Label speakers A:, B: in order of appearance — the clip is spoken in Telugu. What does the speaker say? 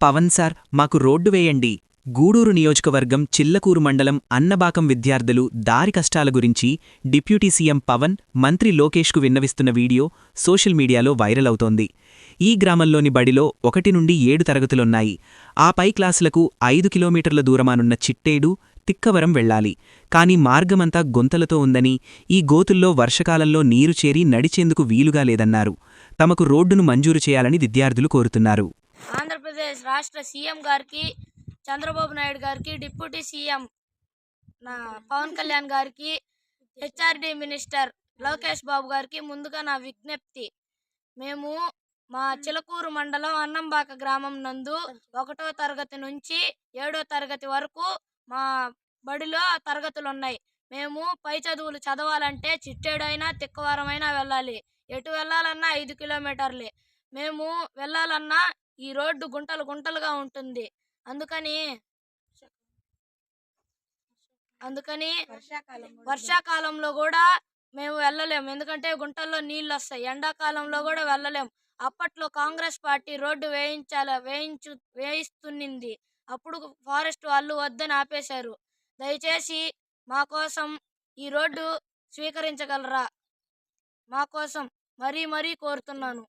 A: పవన్ సార్, మాకు రోడ్డు వేయండి. గూడూరు నియోజకవర్గం చిల్లకూరు మండలం అన్నబాకం విద్యార్థులు దారి కష్టాల గురించి డిప్యూటీ సీఎం పవన్, మంత్రి లోకేష్కు విన్నవిస్తున్న వీడియో సోషల్ మీడియాలో వైరల్ అవుతోంది. ఈ గ్రామంలోని బడిలో 1 నుండి 7 తరగతులున్నాయి. ఆ పై క్లాసులకు 5 కిలోమీటర్ల దూరమానున్న చిట్టేడు, తిక్కవరం వెళ్లాలి. కాని మార్గమంతా గొంతలతో ఉందని, ఈ గోతుల్లో వర్షకాలంలో నీరు చేరి నడిచేందుకు వీలుగా లేదన్నారు. తమకు రోడ్డును మంజూరు చేయాలని విద్యార్థులు కోరుతున్నారు.
B: ఆంధ్రప్రదేశ్ రాష్ట్ర సీఎం గారికి, చంద్రబాబు నాయుడు గారికి, డిప్యూటీ సీఎం పవన్ కళ్యాణ్ గారికి, హెచ్ఆర్డీ మినిస్టర్ లోకేష్ బాబు గారికి ముందుగా నా విజ్ఞప్తి. మేము మా చిలకూరు మండలం అన్నంబాక గ్రామం నందు 1వ తరగతి నుంచి 7వ తరగతి వరకు మా బడిలో తరగతులున్నాయి. మేము పై చదువులు చదవాలంటే చిట్టేడైనా తిక్కవరమైనా వెళ్ళాలి. ఎటు వెళ్ళాలన్నా 5 కిలోమీటర్లే. మేము వెళ్ళాలన్నా ఈ రోడ్డు గుంటలు గుంటలుగా ఉంటుంది. అందుకని వర్షాకాలంలో కూడా మేము వెళ్ళలేము. ఎందుకంటే గుంటల్లో నీళ్ళు వస్తాయి. ఎండాకాలంలో కూడా వెళ్ళలేము. అప్పట్లో కాంగ్రెస్ పార్టీ రోడ్డు వేయిస్తున్నింది. అప్పుడు ఫారెస్ట్ వాళ్ళు వద్దని ఆపేశారు. దయచేసి మా కోసం ఈ రోడ్డు స్వీకరించగలరా? మా కోసం మరీ కోరుతున్నాను.